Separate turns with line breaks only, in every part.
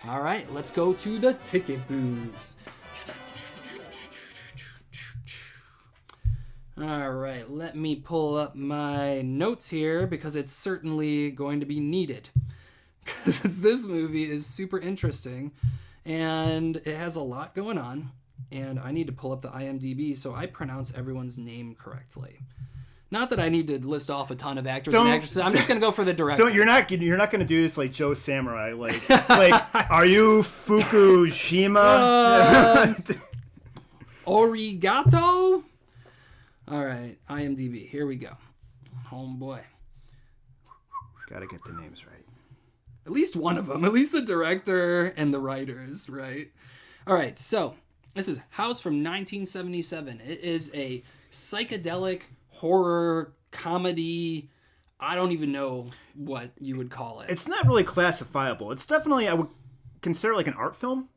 All right, let's go to the ticket booth. All right, let me pull up my notes here because it's certainly going to be needed. Because this movie is super interesting and it has a lot going on. And I need to pull up the IMDb so I pronounce everyone's name correctly. Not that I need to list off a ton of actors and actresses. I'm just going to go for the director.
You're not going to do this like Joe Samurai. Like are you Fukushima?
Origato? All right, IMDb. Here we go. Homeboy.
Gotta get the names right.
At least one of them. At least the director and the writers, right? All right, so this is House from 1977. It is a psychedelic horror comedy. I don't even know what you would call it.
It's not really classifiable. It's definitely, I would consider like an art film.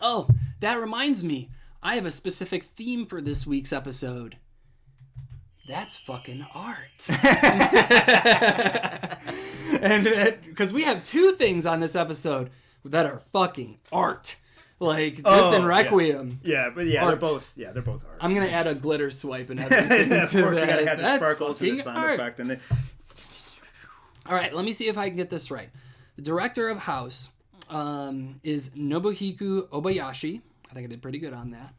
Oh, that reminds me. I have a specific theme for this week's episode. That's fucking art. And because we have two things on this episode that are fucking art. Like this and Requiem.
Yeah, but yeah, art. They're both art.
I'm gonna add a glitter swipe and everything.
Of course, you gotta have the sparkles and the sound
art.
effect. And
All right, let me see if I can get this right. The director of House is Nobuhiko Obayashi. I think I did pretty good on that.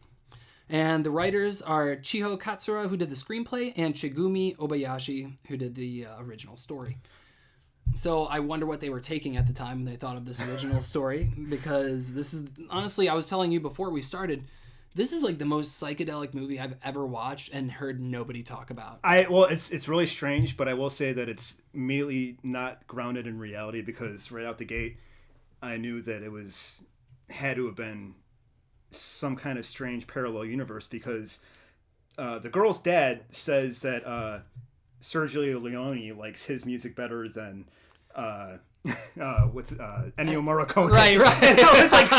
And the writers are Chiho Katsura, who did the screenplay, and Shigumi Obayashi, who did the original story. So I wonder what they were taking at the time when they thought of this original story, because this is, honestly, I was telling you before we started, this is like the most psychedelic movie I've ever watched and heard nobody talk about.
It's really strange, but I will say that it's immediately not grounded in reality, because right out the gate, I knew that it had to have been some kind of strange parallel universe, because the girl's dad says that Sergio Leone likes his music better than Ennio Morricone.
Right.
And I was like,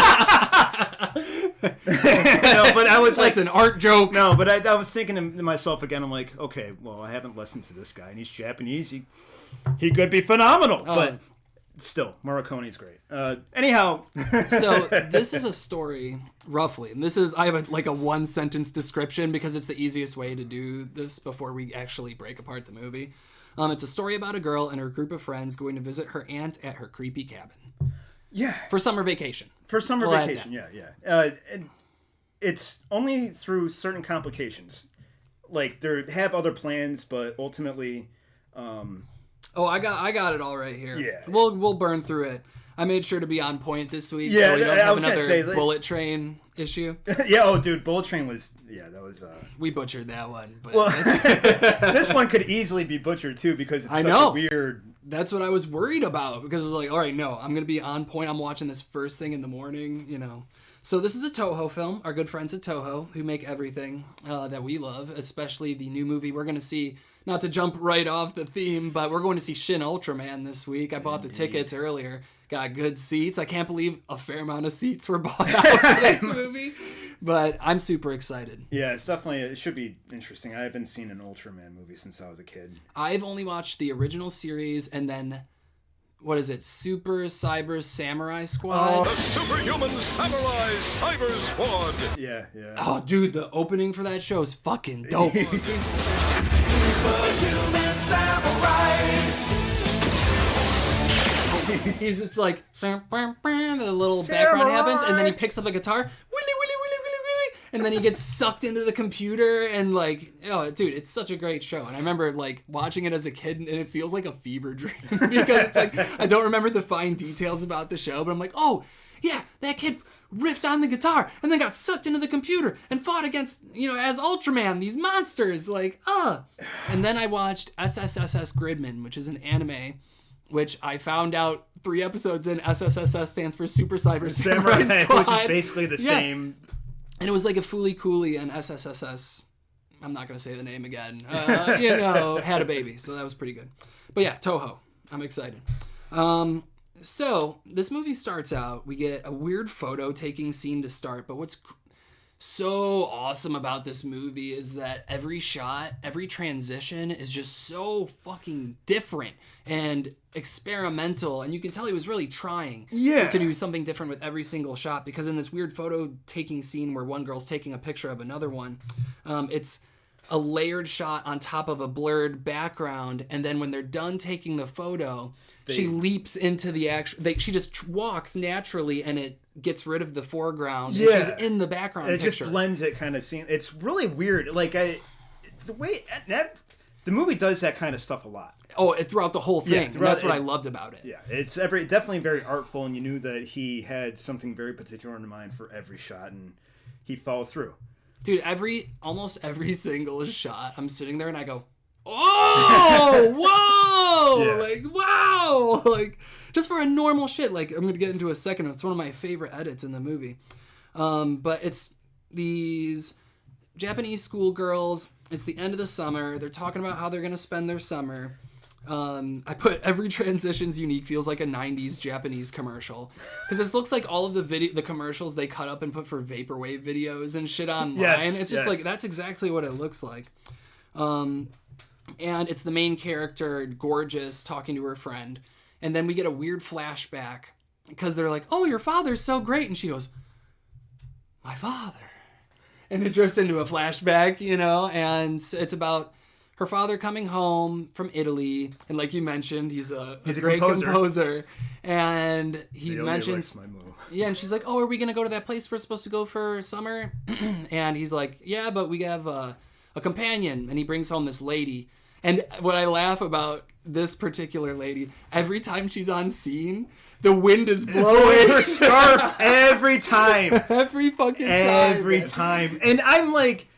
no, but I was
That's an art joke.
No, but I was thinking to myself again. I'm like, okay, well, I haven't listened to this guy, and he's Japanese. He could be phenomenal, but still, Morricone's great. Anyhow,
so this is a story, roughly, and I have a one sentence description because it's the easiest way to do this before we actually break apart the movie. It's a story about a girl and her group of friends going to visit her aunt at her creepy cabin.
Yeah,
for summer vacation.
Yeah. And it's only through certain complications. Like they have other plans, but ultimately.
I got it all right here.
Yeah.
We'll burn through it. I made sure to be on point this week,
yeah,
so we don't have another Bullet Train issue.
Yeah, dude, Bullet Train was, that was...
We butchered that one. But
well, this one could easily be butchered, too, because it's a weird...
That's what I was worried about, because it's like, all right, no, I'm going to be on point. I'm watching this first thing in the morning, So this is a Toho film, our good friends at Toho, who make everything that we love, especially the new movie we're going to see. Not to jump right off the theme, but we're going to see Shin Ultraman this week. I bought the tickets earlier. Got good seats. I can't believe a fair amount of seats were bought out for this movie. But I'm super excited.
Yeah, it should be interesting. I haven't seen an Ultraman movie since I was a kid.
I've only watched the original series and then... What is it? Super Cyber Samurai Squad?
The Superhuman Samurai Cyber Squad!
Yeah.
Oh, dude, the opening for that show is fucking dope.
Superhuman Samurai!
He's just like, the little background happens, and then he picks up the guitar, and then he gets sucked into the computer, and dude, it's such a great show. And I remember watching it as a kid, and it feels like a fever dream because it's I don't remember the fine details about the show, but I'm like, oh yeah, that kid riffed on the guitar and then got sucked into the computer and fought against, as Ultraman, these monsters, And then I watched SSSS Gridman, which is an anime, which I found out 3 episodes in. SSSS stands for Super Cyber Samurai Squad,
which is basically the same.
And it was like a Fooly Cooly and SSSS. I'm not going to say the name again. Had a baby. So that was pretty good. But yeah, Toho. I'm excited. So this movie starts out. We get a weird photo taking scene to start. But so awesome about this movie is that every shot, every transition is just so fucking different and experimental, and you can tell he was really trying to do something different with every single shot, because in this weird photo taking scene where one girl's taking a picture of another one, it's a layered shot on top of a blurred background, and then when they're done taking the photo, she leaps into the actual... she just walks naturally, and it gets rid of the foreground. Yeah. And she's in the background picture.
Just blends it kind of scene. It's really weird. Like, the the movie does that kind of stuff a lot.
Oh, throughout the whole thing. And that's what I loved about it.
Yeah, it's definitely very artful, and you knew that he had something very particular in mind for every shot, and he followed through.
Dude, almost every single shot, I'm sitting there and I go, oh, whoa, yeah. Like, wow, like, just for a normal shit, like, I'm going to get into a second, it's one of my favorite edits in the movie, but it's these Japanese schoolgirls, it's the end of the summer, they're talking about how they're going to spend their summer. I put every transition's unique, feels like a 90s Japanese commercial, because this looks like all of the commercials they cut up and put for vaporwave videos and shit online. Yes, it's just like, that's exactly what it looks like. And it's the main character, Gorgeous, talking to her friend, and then we get a weird flashback because they're like, oh, your father's so great, and she goes, my father, and it drifts into a flashback, and it's about her father coming home from Italy, and like you mentioned, he's a great composer. And he mentions, and she's like, oh, are we going to go to that place we're supposed to go for summer? And he's like, yeah, but we have a companion, and he brings home this lady. And what I laugh about this particular lady, every time she's on scene, the wind is blowing
her scarf every time.
Every fucking time.
Every time. And I'm like,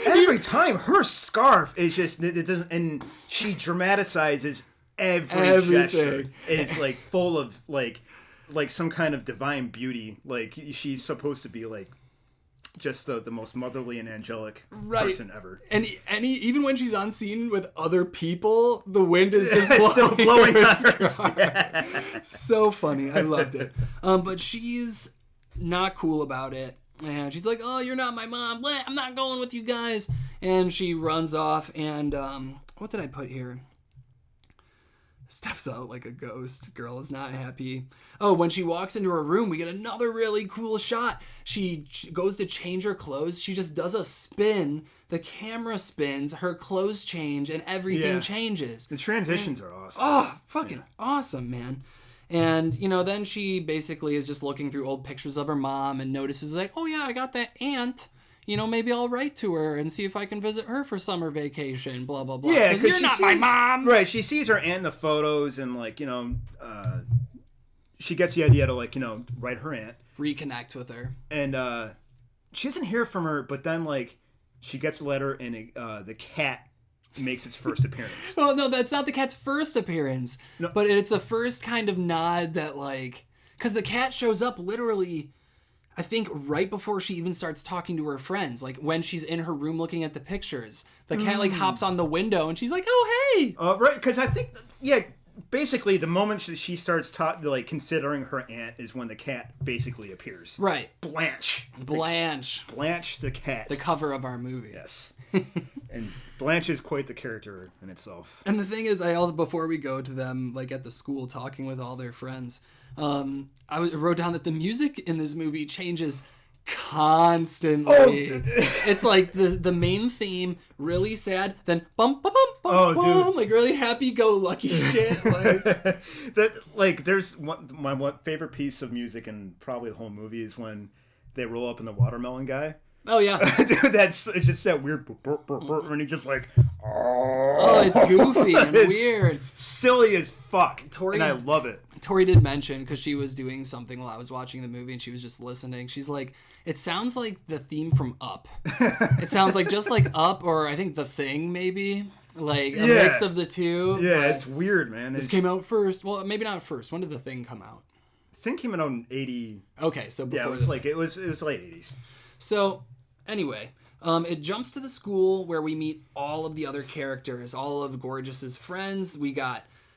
every time her scarf is just, it doesn't, and she dramatizes everything. Gesture. It's like full of like some kind of divine beauty. Like she's supposed to be like just the most motherly and angelic person ever.
And even when she's on scene with other people, the wind is just
still blowing on her.
Yeah. So funny. I loved it. But she's not cool about it. And she's like, oh, you're not my mom. Blah, I'm not going with you guys. And she runs off. And what did I put here? Steps out like a ghost. Girl is not happy. Oh, when she walks into her room, we get another really cool shot. She goes to change her clothes. She just does a spin. The camera spins. Her clothes change. And everything changes.
The transitions are awesome.
Oh, fucking awesome, man. And, then she basically is just looking through old pictures of her mom and notices like, oh yeah, I got that aunt. Maybe I'll write to her and see if I can visit her for summer vacation, blah, blah, blah.
Yeah, because
you're not my mom.
Right, she sees her aunt in the photos and she gets the idea to write her aunt.
Reconnect with her.
And she doesn't hear from her, but then she gets a letter and the cat makes its first appearance.
Well, no, that's not the cat's first appearance. No. But it's the first kind of nod that because the cat shows up literally, I think right before she even starts talking to her friends. Like when she's in her room looking at the pictures, the cat hops on the window and she's like, oh, hey.
Right, because I think, basically the moment she starts considering her aunt is when the cat basically appears.
Right.
Blanche the cat.
The cover of our movie.
Yes. And Blanche is quite the character in itself.
And the thing is, I also, before we go to them at the school talking with all their friends, I wrote down that the music in this movie changes constantly. It's like the main theme, really sad, then bum bum bum bum bum, like really happy-go-lucky shit.
There's my favorite piece of music in probably the whole movie is when they roll up in the watermelon guy.
Oh yeah,
dude, it's just that weird burp, burp, burp, and he just
oh, it's goofy and weird,
silly as fuck, and I love it.
Tori did mention, because she was doing something while I was watching the movie and she was just listening. She's like, it sounds like the theme from Up. It sounds like just like Up, or I think The Thing, maybe. Like a mix of the two.
Yeah, it's weird, man.
This came out first. Well, maybe not first. When did The Thing come out?
Thing came out in 80.
Okay, so before
it was late 80s.
So, anyway, it jumps to the school where we meet all of the other characters, all of Gorgeous's friends.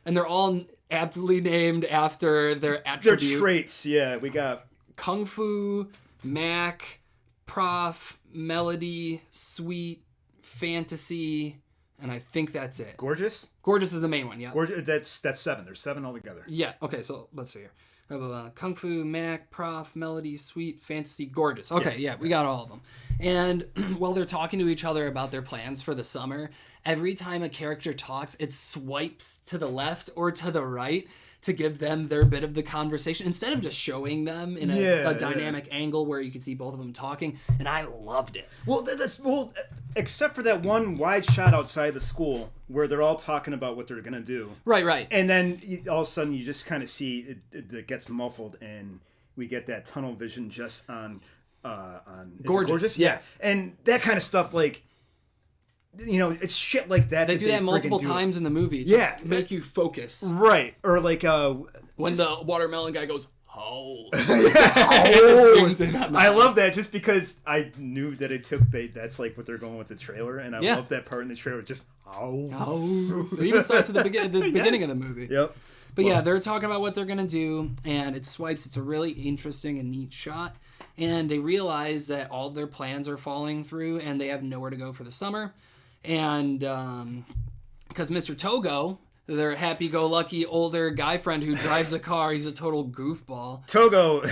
And they're all aptly named after their attributes.
Their traits, yeah. We got
Kung Fu, Mac, Prof, Melody, Sweet, Fantasy, and I think that's it.
Gorgeous?
Gorgeous is the main one, yeah.
Gorgeous. That's 7. There's 7 altogether.
Yeah, okay, so let's see here. I have Kung Fu, Mac, Prof, Melody, Sweet, Fantasy, Gorgeous. Okay,
Yes.
yeah, we got all of them. And while they're talking to each other about their plans for the summer, every time a character talks, it swipes to the left or to the right to give them their bit of the conversation instead of just showing them in a dynamic angle where you can see both of them talking. And I loved it.
Well, except for that one wide shot outside the school where they're all talking about what they're gonna do.
Right.
And then all of a sudden you just kind of see it gets muffled, and we get that tunnel vision just on
Gorgeous.
Yeah, and that kind of stuff, like, you know, it's shit like that.
They do that multiple times in the movie to make you focus.
Right. Or like
when the watermelon guy goes, "Howl."
I love that just because I knew that that's like what they're going with the trailer, and I love that part in the trailer, just howl.
So it even starts at the beginning of the movie.
Yep.
But yeah, they're talking about what they're going to do, and it swipes. It's a really interesting and neat shot. And they realize that all of their plans are falling through, and they have nowhere to go for the summer. And because Mr. Togo, their happy-go-lucky older guy friend who drives a car, he's a total goofball.
Togo.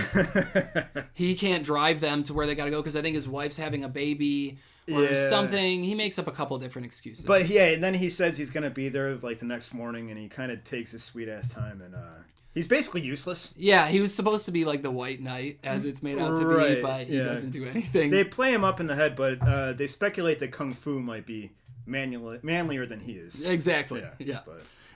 He can't drive them to where they got to go because I think his wife's having a baby or something. He makes up a couple different excuses.
But yeah, and then he says he's going to be there like the next morning, and he kind of takes his sweet-ass time, and he's basically useless.
Yeah, he was supposed to be like the White Knight, as it's made out to be, but he doesn't do anything.
They play him up in the head, but they speculate that Kung Fu might be manlier than he is.
Exactly. Yeah.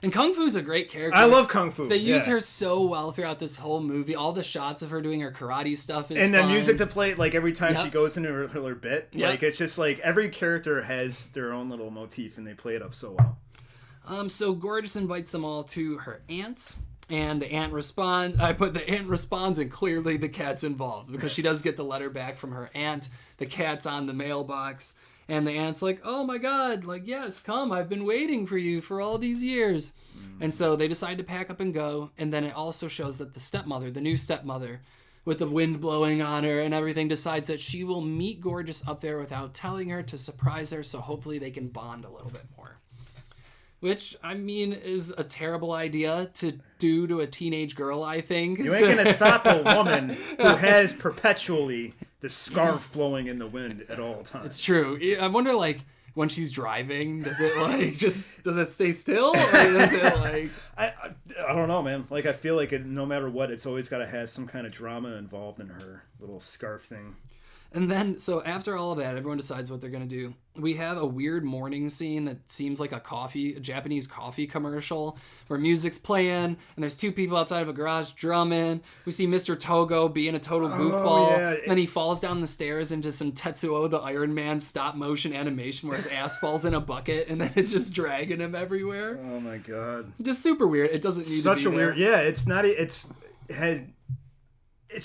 And Kung Fu's a great character.
I love Kung Fu.
They use her so well throughout this whole movie. All the shots of her doing her karate stuff is
and
fun.
the music to play like every time she goes into her bit. Like it's just like every character has their own little motif, and they play it up so well.
So Gorgeous invites them all to her aunt's. And the aunt responds, and clearly the cat's involved because she does get the letter back from her aunt. The cat's on the mailbox. And the aunt's like, "Oh my God, like, yes, come. I've been waiting for you for all these years." And so they decide to pack up and go. And then it also shows that the new stepmother, with the wind blowing on her and everything, decides that she will meet Gorgeous up there without telling her to surprise her. So hopefully they can bond a little bit more. Which, I mean, is a terrible idea to do to a teenage girl, I think.
You ain't going to stop a woman who has perpetually the scarf blowing in the wind at all times.
It's true. I wonder, like, when she's driving, does it stay still? Or does it, like...
I don't know, man. Like, I feel like no matter what, it's always got to have some kind of drama involved in her little scarf thing.
And then, so after all of that, everyone decides what they're going to do. We have a weird morning scene that seems like a Japanese coffee commercial where music's playing and there's two people outside of a garage drumming. We see Mr. Togo being a total goofball. Yeah. Then he falls down the stairs into some Tetsuo the Iron Man stop motion animation where his ass falls in a bucket and then it's just dragging him everywhere.
Oh my God.
Just super weird. It doesn't need
such
to be
a weird. Yeah, it's not. It's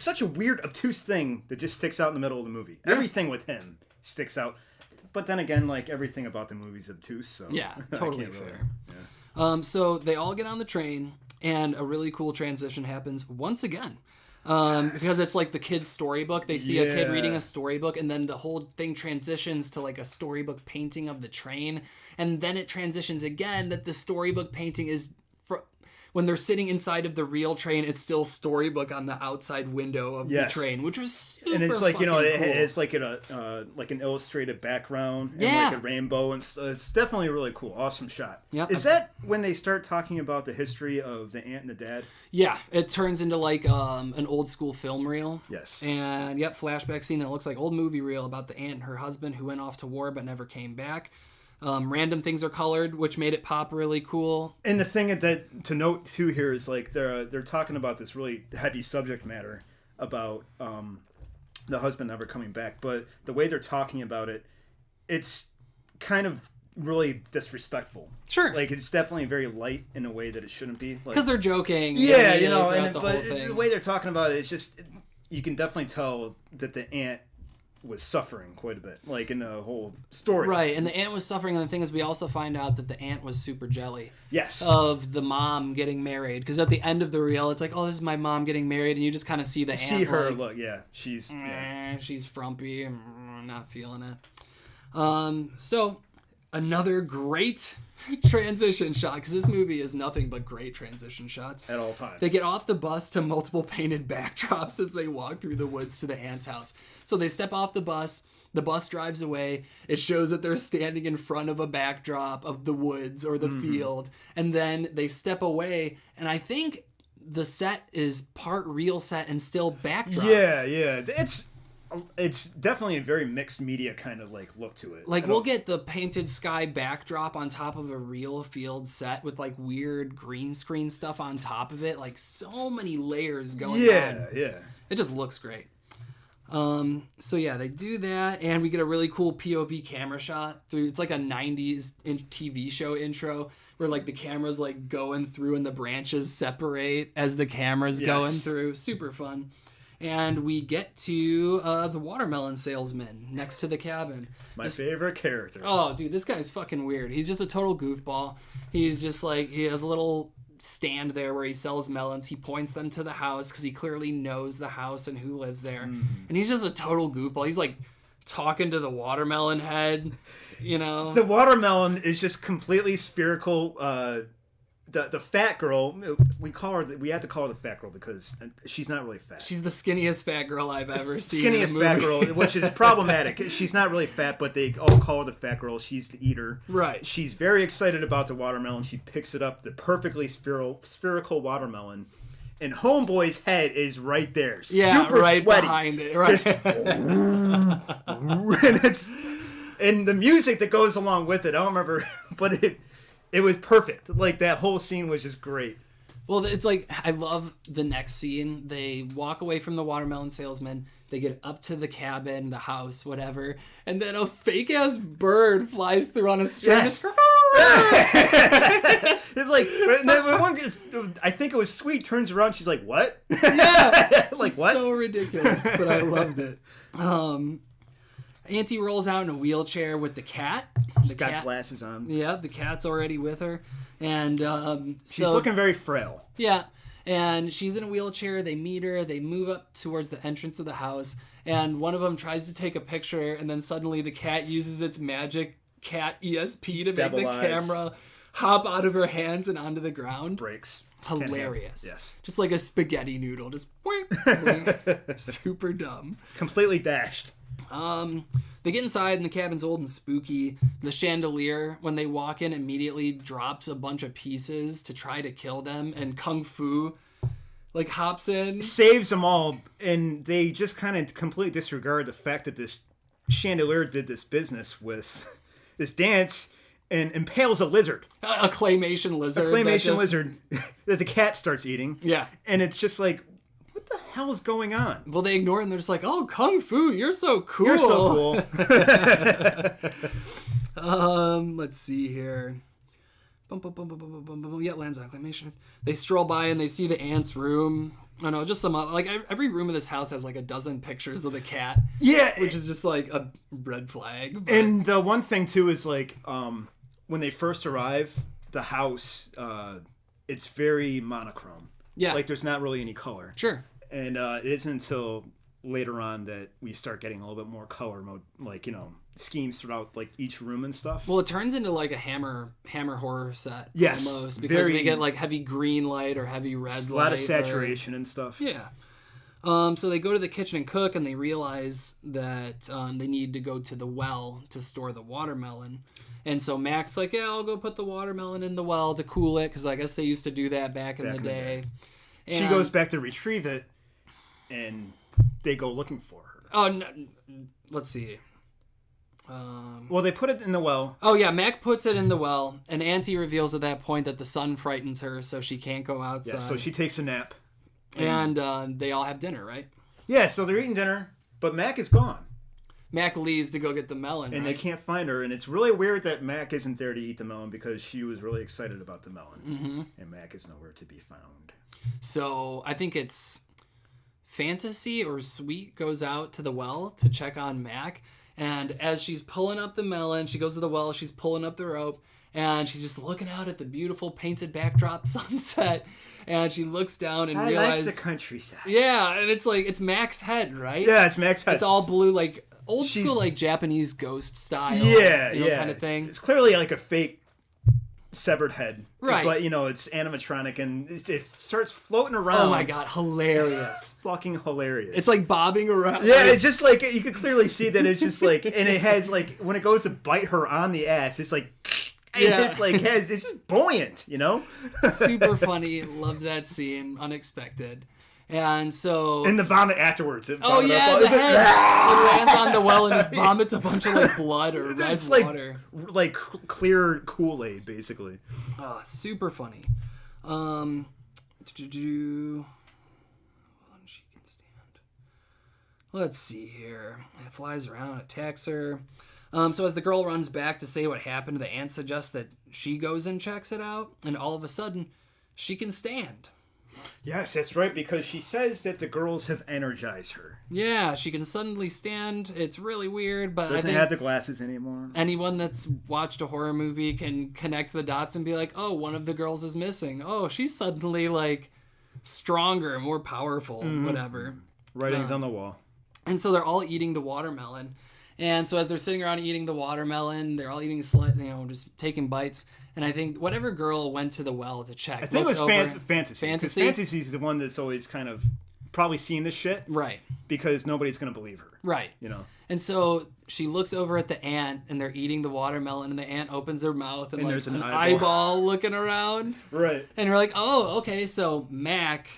such a weird, obtuse thing that just sticks out in the middle of the movie. Yeah. Everything with him sticks out. But then again, like, everything about the movie's obtuse, so...
Yeah, totally fair. Yeah. So they all get on the train, and a really cool transition happens once again. Because it's like the kid's storybook. They see a kid reading a storybook, and then the whole thing transitions to, like, a storybook painting of the train. And then it transitions again that the storybook painting is... When they're sitting inside of the real train, it's still storybook on the outside window of the train, which was super
and it's like, you know,
cool.
It's like like an illustrated background and like a rainbow, and it's definitely really cool. Awesome shot.
Yep.
Is that when they start talking about the history of the aunt and the dad?
Yeah, it turns into like an old school film reel.
Yes. And
flashback scene. And it looks like old movie reel about the aunt and her husband who went off to war but never came back. Random things are colored, which made it pop really cool.
And the thing that to note too here is like they're talking about this really heavy subject matter about the husband never coming back, but the way they're talking about it, it's kind of really disrespectful.
Sure,
like it's definitely very light in a way that it shouldn't be.
Because they're joking.
Yeah, you know, but the way they're talking about it, it's just you can definitely tell that the aunt was suffering quite a bit, like in the whole story.
Right, and the aunt was suffering, and the thing is, we also find out that the aunt was super jelly.
Yes.
Of the mom getting married, because at the end of the reel, it's like, oh, this is my mom getting married, and you just kind of see the aunt.
See her
like,
look, yeah, she's
frumpy, not feeling it. So another great transition shot, because this movie is nothing but great transition shots
at all times.
They get off the bus to multiple painted backdrops as they walk through the woods to the aunt's house. So they step off the bus drives away, it shows that they're standing in front of a backdrop of the woods or the field, and then they step away, and I think the set is part real set and still backdrop.
Yeah, it's definitely a very mixed media kind of like look to it.
Like, we'll get the painted sky backdrop on top of a real field set with like weird green screen stuff on top of it. Like, so many layers going on.
Yeah.
It just looks great. So yeah, they do that, and we get a really cool POV camera shot through. It's like a 90s TV show intro where like the camera's like going through and the branches separate as the camera's going through. Super fun. And we get to the watermelon salesman next to the cabin.
My favorite character.
Oh, dude, this guy's fucking weird. He's just a total goofball. He's just like, he has a little stand there where he sells melons. He points them to the house because he clearly knows the house and who lives there. And he's just a total goofball. He's like talking to the watermelon head, you know.
The watermelon is just completely spherical. The fat girl, we have to call her the fat girl because she's not really fat.
She's the skinniest fat girl I've ever seen.
Skinniest fat girl, which is problematic. She's not really fat, but they all call her the fat girl. She's the eater.
Right.
She's very excited about the watermelon. She picks it up, the perfectly spherical watermelon. And Homeboy's head is right there.
Yeah,
super
right
sweaty.
behind it. Right.
Just, and the music that goes along with it, I don't remember, but it was perfect. Like, that whole scene was just great.
Well, it's like, I love the next scene. They walk away from the watermelon salesman. They get up to the cabin, the house, whatever. And then a fake-ass bird flies through on a string.
Yes. It's like, I think it was Sweet, turns around, she's like, what?
Yeah.
Like, what?
So ridiculous, but I loved it. Auntie rolls out in a wheelchair with the cat.
She's got glasses on.
Yeah, the cat's already with her. And
she's looking very frail.
Yeah, and she's in a wheelchair. They meet her. They move up towards the entrance of the house. And one of them tries to take a picture, and then suddenly the cat uses its magic cat ESP to make the camera hop out of her hands and onto the ground.
Breaks.
Hilarious.
Yes.
Just like a spaghetti noodle. Just super dumb.
Completely dashed.
They get inside and the cabin's old and spooky. The chandelier, when they walk in, immediately drops a bunch of pieces to try to kill them, and Kung Fu like hops in,
saves them all, and they just kind of completely disregard the fact that this chandelier did this business with this dance and impales a lizard.
A claymation lizard.
Lizard that the cat starts eating.
Yeah.
And it's just like, what the hell is going on?
Well, they ignore it and they're just like, oh, Kung Fu, you're so cool.
You're so
cool. Let's see here. Yeah, lands on claymation. They stroll by and they see the aunt's room. I don't know, just some, like, every room of this house has like a dozen pictures of the cat.
Yeah.
Which is just like a red flag. But...
And the one thing too is like, when they first arrive, the house, it's very monochrome.
Yeah.
Like, there's not really any color.
Sure.
And it isn't until later on that we start getting a little bit more color mode, like, you know, schemes throughout like each room and stuff.
Well, it turns into like a hammer horror set.
Yes.
Almost, because we get like heavy green light or heavy red light.
A lot of saturation and stuff.
Yeah. So they go to the kitchen and cook, and they realize that they need to go to the well to store the watermelon. And so Mac's like, yeah, I'll go put the watermelon in the well to cool it, because I guess they used to do that back in the day.
She goes back to retrieve it, and they go looking for her.
Oh, no, let's see.
Well, they put it in the well.
Oh, yeah, Mac puts it in the well, and Auntie reveals at that point that the sun frightens her, so she can't go outside.
Yeah, so she takes a nap.
And they all have dinner, right?
Yeah, so they're eating dinner, but Mac is gone.
Mac leaves to go get the melon,
and
right?
They can't find her, and it's really weird that Mac isn't there to eat the melon, because she was really excited about the melon, and Mac is nowhere to be found.
So I think it's Fantasy or Sweet goes out to the well to check on Mac. And as she's pulling up the melon, she goes to the well, she's pulling up the rope, and she's just looking out at the beautiful painted backdrop sunset. And she looks down and realizes...
like the countryside.
Yeah, and it's Mac's head, right?
Yeah, it's Mac's head.
It's all blue, like old school, like Japanese ghost style.
Yeah,
kind of thing.
It's clearly like a fake severed head,
right?
But it's animatronic, and it starts floating around.
Oh my god, hilarious!
Fucking hilarious!
It's like bobbing around.
Yeah, it's just like you can clearly see that it's just like, and it has like when it goes to bite her on the ass, it's like, it's like it's just buoyant,
Super funny. Loved that scene. Unexpected. And so...
And the vomit afterwards.
The head it lands on the well and just vomits a bunch of like blood or red water.
Like clear Kool-Aid, basically.
Super funny. She can stand. Let's see here. It flies around, attacks her. So as the girl runs back to say what happened, the aunt suggests that she goes and checks it out. And all of a sudden, she can stand.
Yes, that's right, because she says that the girls have energized her.
Yeah, she can suddenly stand. It's really weird, but
doesn't have the glasses anymore.
Anyone that's watched a horror movie can connect the dots and be like, oh, one of the girls is missing. Oh, she's suddenly like stronger, more powerful, whatever.
Writings on the wall.
And so they're all eating the watermelon. And so as they're sitting around eating the watermelon, they're all eating just taking bites. And I think whatever girl went to the well to check.
I think it was Fantasy. Because Fantasy is the one that's always kind of probably seen this shit.
Right.
Because nobody's going to believe her.
Right. And so she looks over at the ant and they're eating the watermelon and the ant opens her mouth and like
there's an
eyeball looking around.
Right.
And you're like, oh, okay, so Mac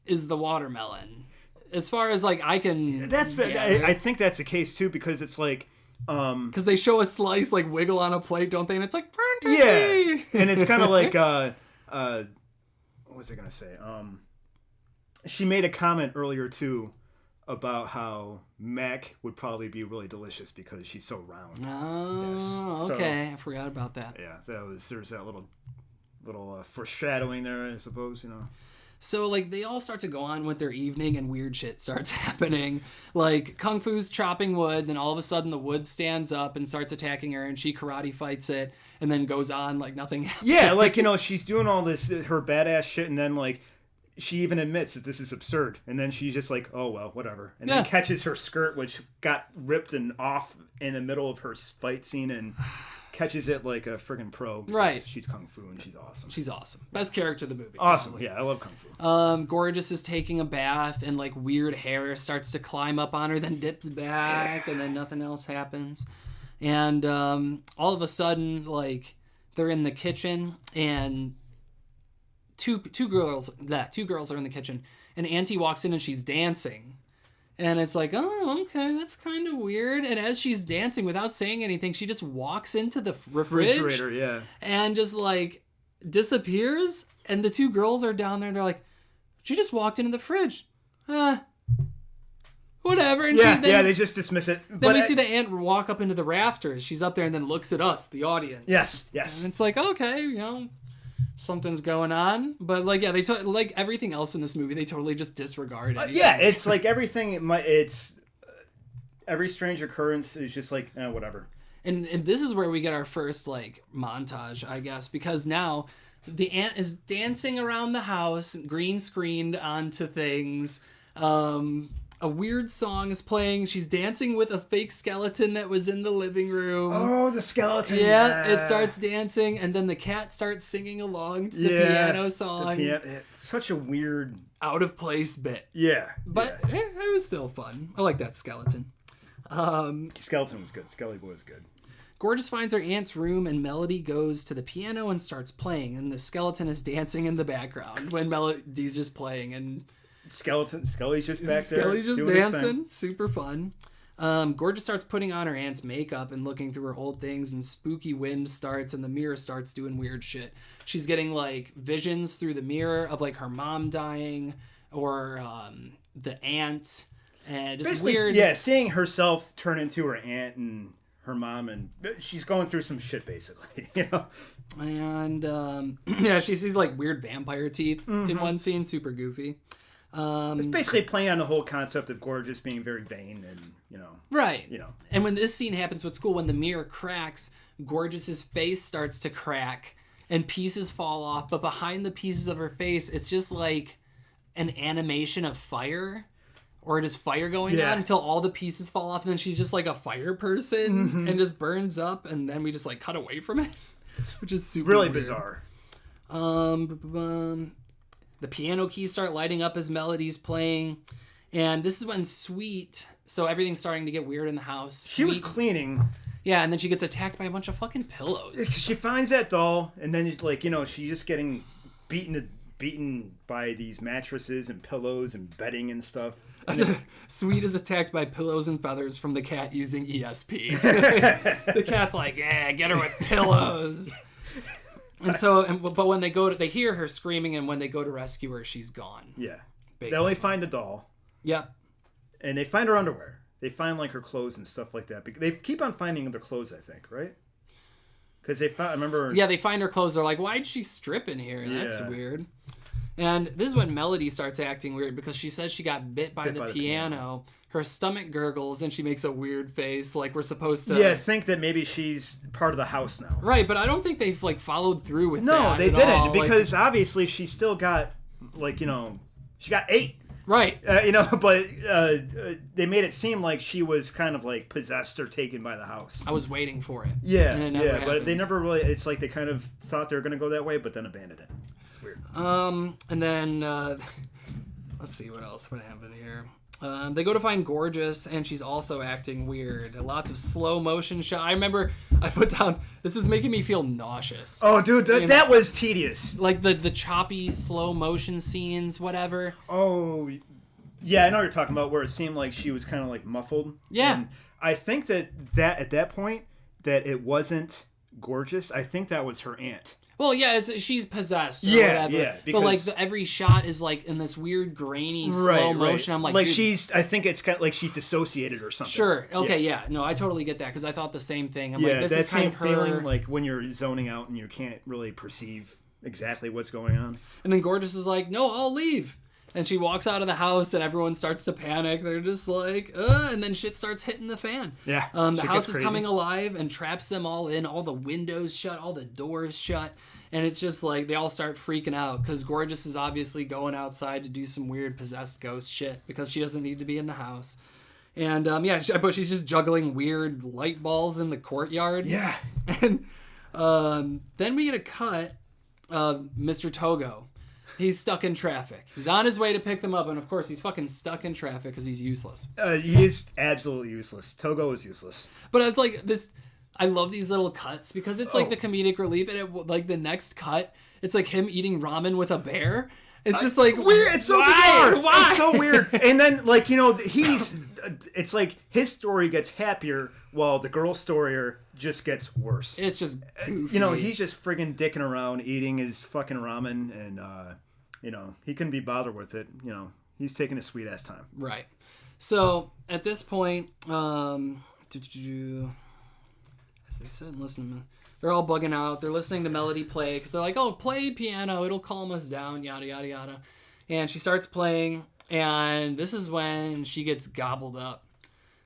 is the watermelon. As far as like I can...
I think that's the case too, because it's like...
Because they show a slice like wiggle on a plate, don't they? And it's like Fantasy!
Yeah, and it's kind of like what was I gonna say? She made a comment earlier too about how Mac would probably be really delicious because she's so round.
Oh, yes. Okay, I forgot about that.
Yeah, there's that little foreshadowing there, I suppose.
So, like, they all start to go on with their evening and weird shit starts happening. Like, Kung Fu's chopping wood, then all of a sudden the wood stands up and starts attacking her, and she karate fights it, and then goes on like nothing happened.
Yeah, like, she's doing all this, her badass shit, and then, like, she even admits that this is absurd. And then she's just like, oh, well, whatever. And then catches her skirt, which got ripped and off in the middle of her fight scene, and... catches it like a friggin' pro.
Right.
She's Kung Fu and she's awesome.
She's awesome. Best character of the movie.
Awesome.
Probably.
Yeah, I love Kung Fu.
Gorgeous is taking a bath and like weird hair starts to climb up on her, then dips back, and then nothing else happens. And all of a sudden, like they're in the kitchen and two girls are in the kitchen, and Auntie walks in and she's dancing. And it's like, oh, okay, that's kind of weird. And as she's dancing, without saying anything, she just walks into the refrigerator,
yeah,
and just like disappears. And the two girls are down there, and they're like, she just walked into the fridge. Whatever. And
they just dismiss it.
Then we see the aunt walk up into the rafters. She's up there and then looks at us, the audience.
Yes.
And it's like, okay, something's going on, but like they like everything else in this movie, they totally just disregard it.
It's like everything. It's every strange occurrence is just like whatever.
And this is where we get our first like montage, I guess, because now the aunt is dancing around the house, green screened onto things. A weird song is playing. She's dancing with a fake skeleton that was in the living room.
Oh, the skeleton.
Yeah, it starts dancing, and then the cat starts singing along to the piano song.
It's such a weird...
out of place bit.
Yeah.
But it was still fun. I like that skeleton.
Skeleton was good. Skelly was good.
Gorgeous finds her aunt's room, and Melody goes to the piano and starts playing, and the skeleton is dancing in the background when Melody's just playing, and... Skelly's just back there. Skelly's just dancing. Super fun. Gorgeous starts putting on her aunt's makeup and looking through her old things, and spooky wind starts, and the mirror starts doing weird shit. She's getting like visions through the mirror of like her mom dying or the aunt, and just
basically,
weird.
Yeah, seeing herself turn into her aunt and her mom, and she's going through some shit basically. And
she sees like weird vampire teeth in one scene, super goofy.
It's basically playing on the whole concept of Gorgeous being very vain and,
Right.
You know.
And when this scene happens, what's cool, when the mirror cracks, Gorgeous's face starts to crack and pieces fall off, but behind the pieces of her face, it's just like an animation of fire. Or just fire going on until all the pieces fall off, and then she's just like a fire person and just burns up, and then we just like cut away from it, which is super
really
weird.
bizarre.
The piano keys start lighting up as Melody's playing, and this is when Sweet. So everything's starting to get weird in the house.
She was cleaning.
Yeah, and then she gets attacked by a bunch of fucking pillows.
She finds that doll, and then it's like, she's just getting beaten by these mattresses and pillows and bedding and stuff.
Sweet is attacked by pillows and feathers from the cat using ESP. The cat's like, yeah, get her with pillows. And so, but when they hear her screaming, and when they go to rescue her, she's gone.
Yeah.
Basically.
They only find the doll.
Yep.
And they find her underwear. They find like her clothes and stuff like that. They keep on finding their clothes, I think, right? Because they found, I remember.
Yeah, they find her clothes. They're like, why'd she strip in here? That's weird. And this is when Melody starts acting weird because she says she got bit by the piano. Her stomach gurgles and she makes a weird face like we're supposed to.
Yeah, think that maybe she's part of the house now.
Right, but I don't think they've like followed through with that.
No, they didn't
all.
because obviously she still got she got 8.
Right.
But they made it seem like she was kind of like possessed or taken by the house.
I was waiting for it.
Yeah,
and it never happened.
But they never really. It's like they kind of thought they were going to go that way, but then abandoned it. It's weird.
And then let's see what else would happen here. They go to find Gorgeous, and she's also acting weird. Lots of slow motion shot. I remember I put down, this was making me feel nauseous.
Oh, dude, that was tedious.
Like the choppy slow motion scenes, whatever.
Oh, yeah, I know what you're talking about, where it seemed like she was kind of like muffled.
Yeah.
And I think that at that point, that it wasn't Gorgeous. I think that was her aunt.
Well, yeah, she's possessed or whatever. Yeah, but like every shot is like in this weird grainy slow motion. I'm like, dude,
I think it's kind of like she's dissociated or something.
Sure. Okay. Yeah. No, I totally get that because I thought the same thing. I'm like, this
that
is kind
same
of her
feeling like when you're zoning out and you can't really perceive exactly what's going on.
And then Gorgeous is like, no, I'll leave. And she walks out of the house and everyone starts to panic. They're just like, and then shit starts hitting the fan.
Yeah.
The house is coming alive and traps them all in. All the windows shut, all the doors shut. And it's just like they all start freaking out because Gorgeous is obviously going outside to do some weird possessed ghost shit because she doesn't need to be in the house. And but she's just juggling weird light balls in the courtyard.
Yeah.
And then we get a cut of Mr. Togo. He's stuck in traffic. He's on his way to pick them up, and of course he's fucking stuck in traffic because he's useless.
He is absolutely useless. Togo is useless.
But it's like this. I love these little cuts because it's like the comedic relief, and like the next cut, it's like him eating ramen with a bear. It's just like
weird. It's so bizarre. Why? It's so weird. And then it's like his story gets happier while the girl's story just gets worse.
It's just goofy.
He's just friggin' dicking around eating his fucking ramen, and he couldn't be bothered with it. He's taking his sweet ass time.
Right. So at this point, as they said, listen to me. They're all bugging out. They're listening to Melody play because they're like, oh, play piano. It'll calm us down, yada, yada, yada. And she starts playing, and this is when she gets gobbled up.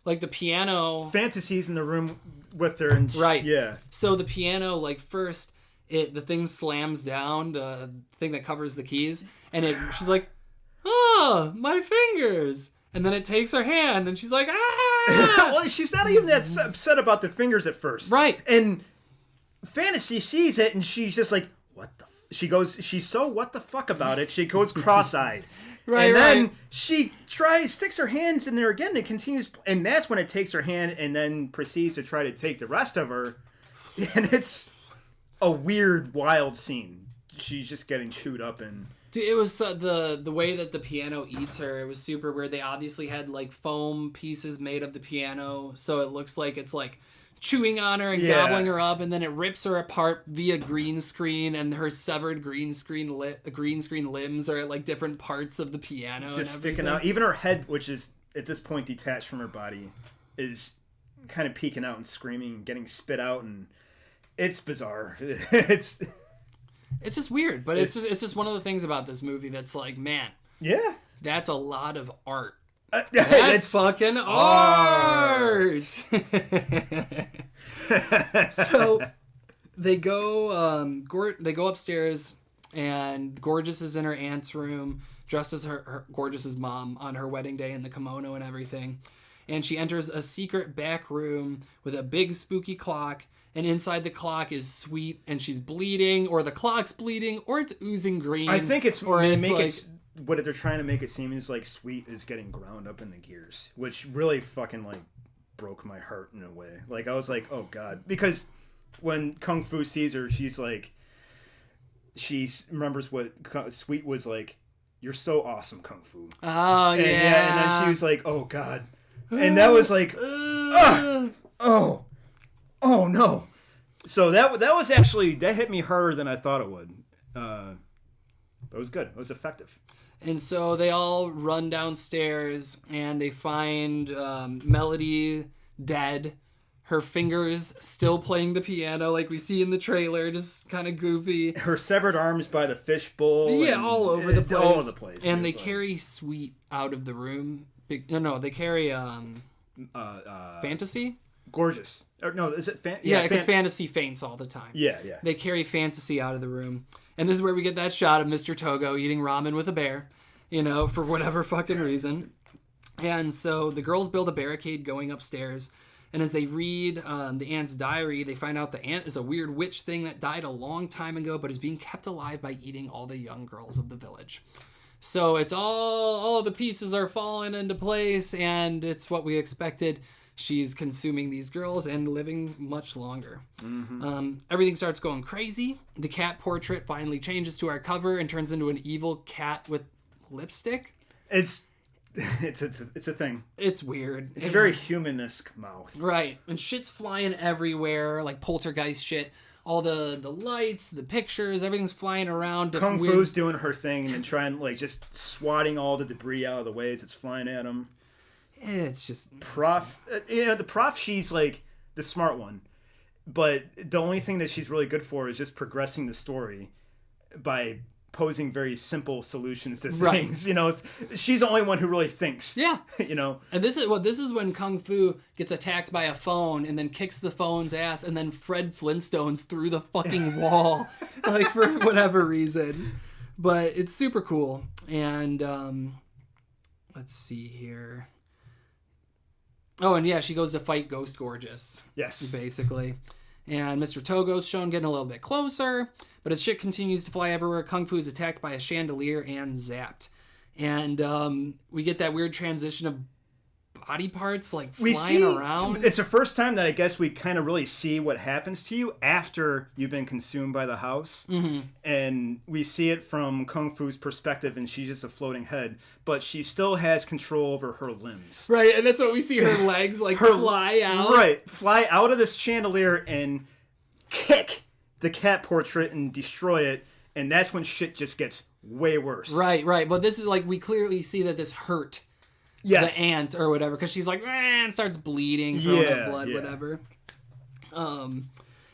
Like the piano...
Fantasy's in the room with her. And
right.
Yeah.
So the piano, like first, the thing slams down, the thing that covers the keys, and she's like, oh, my fingers. And then it takes her hand, and she's like, ah!
Well, she's not even that upset about the fingers at first.
Right.
And Fantasy sees it, and she's just like, what the... She's so what the fuck about it, she goes cross-eyed.
Right,
and then
right.
she sticks her hands in there again, and it continues... And that's when it takes her hand, and then proceeds to try to take the rest of her. And it's a weird, wild scene. She's just getting chewed up and...
Dude, it was the way that the piano eats her. It was super weird. They obviously had like foam pieces made of the piano, so it looks like it's like chewing on her and gobbling her up, and then it rips her apart via green screen, and her severed green screen limbs are at like different parts of the piano,
just sticking out. Even her head, which is at this point detached from her body, is kind of peeking out and screaming, and getting spit out, and it's bizarre. It's
just weird, but it's just one of the things about this movie that's like, man,
yeah,
That's a lot of art.
That's
That's fucking art. So they go upstairs, and Gorgeous is in her aunt's room, dressed as her Gorgeous's mom on her wedding day in the kimono and everything. And she enters a secret back room with a big spooky clock. And inside the clock is Sweet, and she's bleeding, or the clock's bleeding, or it's oozing green.
I think it's
or
they
it's
make
like,
it what they're trying to make it seem is like Sweet is getting ground up in the gears, which really fucking like broke my heart in a way. Like I was like, oh god, because when Kung Fu sees her, she's like, she remembers what Sweet was like. You're so awesome, Kung Fu.
Oh
and,
yeah.
and then she was like, oh god, and that was like, oh no. So that was actually, that hit me harder than I thought it would. It was good. It was effective.
And so they all run downstairs and they find Melody dead. Her fingers still playing the piano like we see in the trailer, just kind of goofy.
Her severed arms by the fishbowl.
Yeah, all over the place.
All over the place.
And they carry Sweet out of the room. No, they carry Fantasy?
Gorgeous. Or, no, is it
Yeah, because Fantasy faints all the time.
Yeah.
They carry Fantasy out of the room. And this is where we get that shot of Mr. Togo eating ramen with a bear, for whatever fucking reason. And so the girls build a barricade going upstairs. And as they read the aunt's diary, they find out the aunt is a weird witch thing that died a long time ago, but is being kept alive by eating all the young girls of the village. So it's all the pieces are falling into place, and it's what we expected. She's consuming these girls and living much longer. Mm-hmm. Everything starts going crazy. The cat portrait finally changes to our cover and turns into an evil cat with lipstick.
It's a thing.
It's weird.
It's a very human-esque mouth.
Right. And shit's flying everywhere, like poltergeist shit. All the lights, the pictures, everything's flying around.
Kung Fu's doing her thing and trying, like, just swatting all the debris out of the way as it's flying at him.
It's just...
the prof, she's, like, the smart one. But the only thing that she's really good for is just progressing the story by posing very simple solutions to things.
Right.
She's the only one who really thinks.
Yeah. And this is when Kung Fu gets attacked by a phone and then kicks the phone's ass and then Fred Flintstones through the fucking wall, like for whatever reason. But it's super cool. And let's see here. Oh, and yeah, she goes to fight Ghost Gorgeous.
Yes. Basically.
And Mr. Togo's shown getting a little bit closer, but his shit continues to fly everywhere. Kung Fu is attacked by a chandelier and zapped. And we get that weird transition of body parts like flying around.
It's the first time that I guess we kind of really see what happens to you after you've been consumed by the house. Mm-hmm. And we see it from Kung Fu's perspective, and she's just a floating head, but she still has control over her limbs.
Right, and that's what we see, her legs fly out.
Right, fly out of this chandelier and kick the cat portrait and destroy it, and that's when shit just gets way worse.
Right, but this is like, we clearly see that this hurt the aunt or whatever, because she's like, and starts bleeding, throwing up blood, whatever. And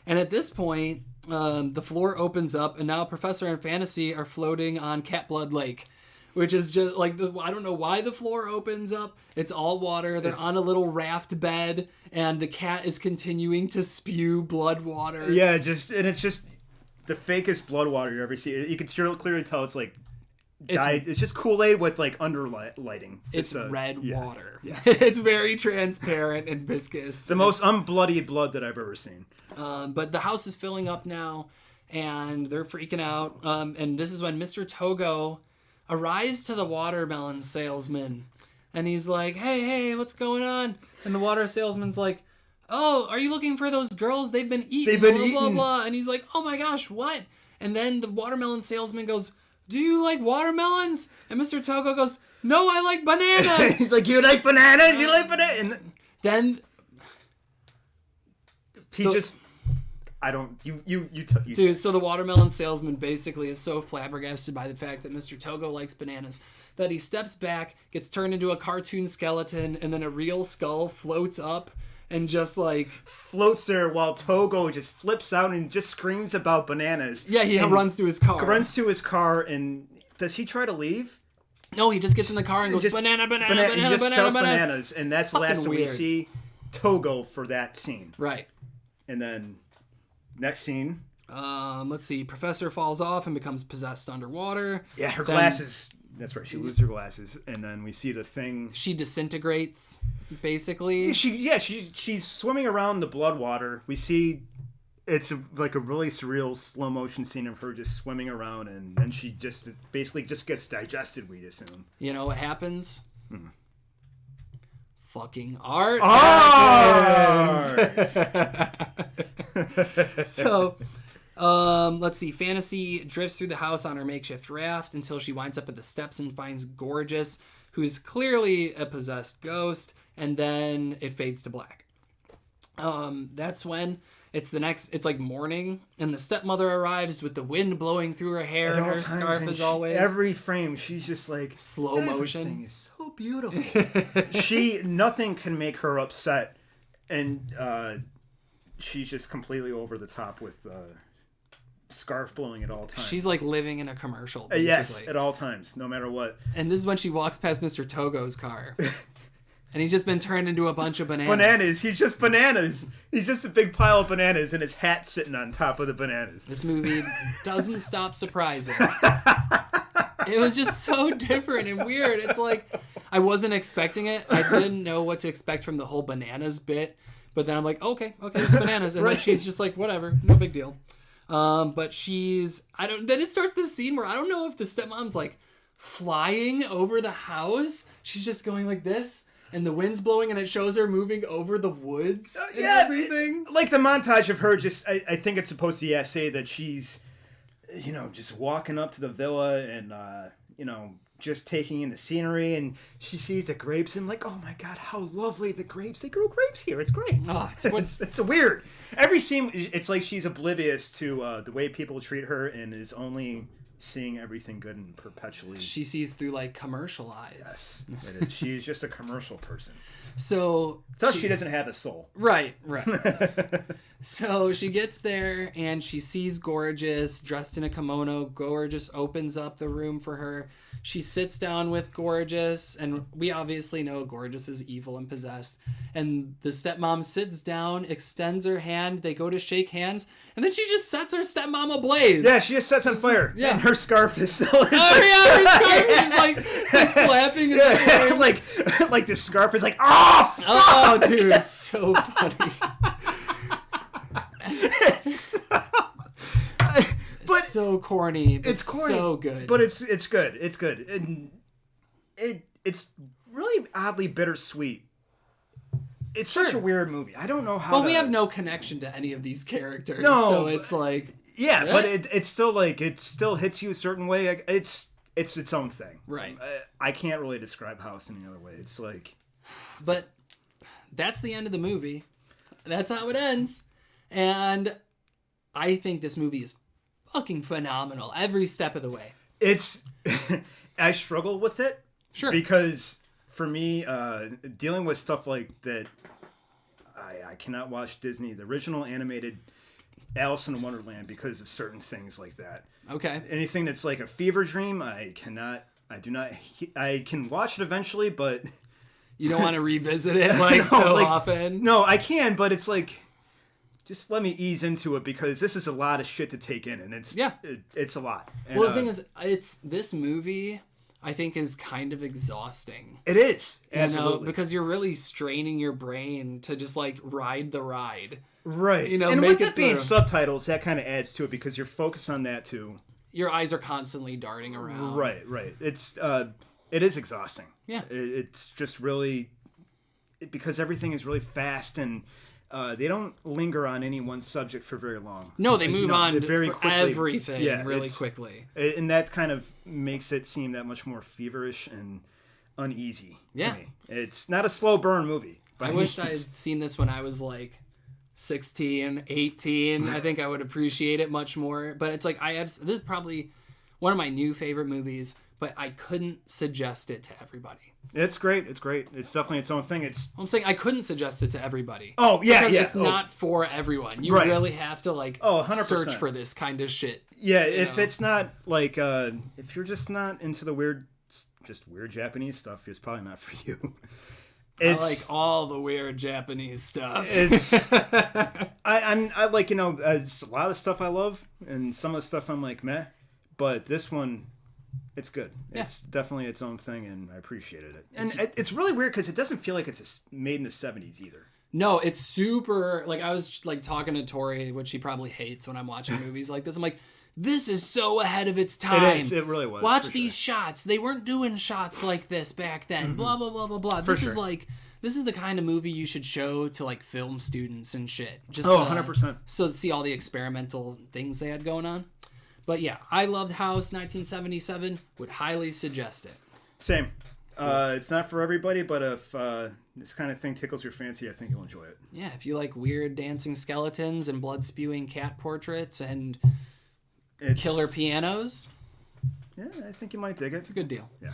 at this point, the floor opens up, and now Professor and Fantasy are floating on Cat Blood Lake, which is just like, I don't know why the floor opens up. It's all water. They're on a little raft bed, and the cat is continuing to spew blood water.
Yeah, it's just the fakest blood water you ever see. You can clearly tell it's like dyed. It's just Kool-Aid with like under lighting.
It's red water. Yes. It's very transparent and viscous.
The most unbloodied blood that I've ever seen.
But the house is filling up now, and they're freaking out. And this is when Mr. Togo arrives to the watermelon salesman, and he's like, hey, what's going on? And the water salesman's like, oh, are you looking for those girls? They've been eaten. Blah, blah. And he's like, oh my gosh, what? And then the watermelon salesman goes, do you like watermelons? And Mr. Togo goes, no, I like bananas.
He's like, you like bananas? You like bananas? And
then
dude,
so the watermelon salesman basically is so flabbergasted by the fact that Mr. Togo likes bananas that he steps back, gets turned into a cartoon skeleton, and then a real skull floats up and just like
floats there while Togo just flips out and just screams about bananas.
Yeah, he runs to his car.
And does he try to leave?
No, he just gets in the car and goes,
Just-
banana, banana,
He
banana,
just
banana,
shouts
banana.
bananas, and that's the last
Fucking
that we
weird.
see Togo for that scene.
Right.
And then next scene.
Let's see. Professor falls off and becomes possessed underwater.
Yeah, her
Then
glasses. That's right. She loses her glasses, and then we see the thing.
She disintegrates, basically.
She's swimming around the blood water. We see it's like a really surreal slow motion scene of her just swimming around, and then she just basically just gets digested. We assume.
You know what happens? Fucking art. So, let's see. Fantasy drifts through the house on her makeshift raft until she winds up at the steps and finds Gorgeous, who's clearly a possessed ghost, and then it fades to black. That's when it's like morning, and the stepmother arrives with the wind blowing through her hair, and her scarf as always.
Every frame, she's just like
Slow motion.
Everything is so beautiful. Nothing can make her upset, and she's just completely over the top with scarf blowing at all times.
She's like living in a commercial, basically.
Yes, at all times, no matter what.
And this is when she walks past Mr. Togo's car. And he's just been turned into a bunch of bananas.
Bananas. He's just bananas. He's just a big pile of bananas, and his hat sitting on top of the bananas.
This movie doesn't stop surprising. It was just so different and weird. It's like, I wasn't expecting it. I didn't know what to expect from the whole bananas bit. But then I'm like, okay, it's bananas. And then she's just like, whatever, no big deal. But then it starts this scene where I don't know if the stepmom's like flying over the house. She's just going like this. And the wind's blowing, and it shows her moving over the woods and everything.
Like the montage of her just, I think it's supposed to, say that she's, just walking up to the villa and, just taking in the scenery. And she sees the grapes and like, oh my God, how lovely the grapes. They grow grapes here. It's great.
Oh,
it's weird. Every scene, it's like she's oblivious to the way people treat her and is only seeing everything good and perpetually.
She sees through like commercial eyes.
Yes, she is just a commercial person.
So
Thus, she doesn't have a soul.
Right. So she gets there and she sees Gorgeous dressed in a kimono. Gorgeous opens up the room for her. She sits down with Gorgeous, and we obviously know Gorgeous is evil and possessed. And the stepmom sits down, extends her hand. They go to shake hands, and then she just sets her stepmom ablaze.
Yeah, she just sets on fire.
Yeah.
And her scarf is still.
Her scarf is like flapping. And
like the scarf is like, oh, fuck!
Oh, dude, it's so funny.
But
so corny. But
it's corny.
So good.
But it's good. It's good. And it's really oddly bittersweet. It's such a weird movie. I don't know how.
Well, we have no connection to any of these characters.
No,
So it's like.
Yeah, but it's still like it still hits you a certain way. It's its own thing.
Right.
I can't really describe House in any other way. It's like.
But that's the end of the movie. That's how it ends. And I think this movie is fucking phenomenal every step of the way.
It's I struggle with it.
Sure.
Because for me, dealing with stuff like that, I cannot watch Disney, the original animated Alice in Wonderland, because of certain things like that.
Okay.
Anything that's like a fever dream, I can watch it eventually, but
You don't want to revisit it often.
No, I can, but it's like, just let me ease into it, because this is a lot of shit to take in, and it's a lot. And,
well, the thing is, this movie, I think, is kind of exhausting.
It is, absolutely,
because you're really straining your brain to just like ride the ride,
right? And with it being subtitles, that kind of adds to it, because you're focused on that too.
Your eyes are constantly darting around.
Right. It is exhausting.
Yeah.
It's just really, because everything is really fast, and they don't linger on any one subject for very long.
No, they move on
very
for
quickly.
everything really quickly.
And that kind of makes it seem that much more feverish and uneasy to me. It's not a slow burn movie.
I wish I had seen this when I was like 16, 18. I think I would appreciate it much more. But it's like, this is probably one of my new favorite movies, but I couldn't suggest it to everybody.
It's great. It's definitely its own thing.
I'm saying I couldn't suggest it to everybody.
Oh, yeah,
because
yeah.
it's not for everyone. You really have to
100%.
search for this kind of shit.
Yeah, if it's not like, if you're just not into the weird just weird Japanese stuff is probably not for you.
I like all the weird Japanese stuff.
It's I like, you know, it's a lot of stuff I love, and some of the stuff I'm like meh, but this one, it's good.
Yeah.
It's definitely its own thing, and I appreciated it. And it's really weird because it doesn't feel like it's made in the 70s either.
No, it's super, like, I was like talking to Tori, which she probably hates when I'm watching movies like this. I'm like, this is so ahead of its time.
It is. It really was.
Watch these shots. They weren't doing shots like this back then. Blah, blah, blah, blah, blah. This is the kind of movie you should show to, like, film students and shit. Just
100%.
So to see all the experimental things they had going on. But yeah, I loved House 1977. Would highly suggest it.
Same. It's not for everybody, but if this kind of thing tickles your fancy, I think you'll enjoy it.
Yeah, if you like weird dancing skeletons and blood-spewing cat portraits and killer pianos.
Yeah, I think you might dig it.
It's a good deal.
Yeah.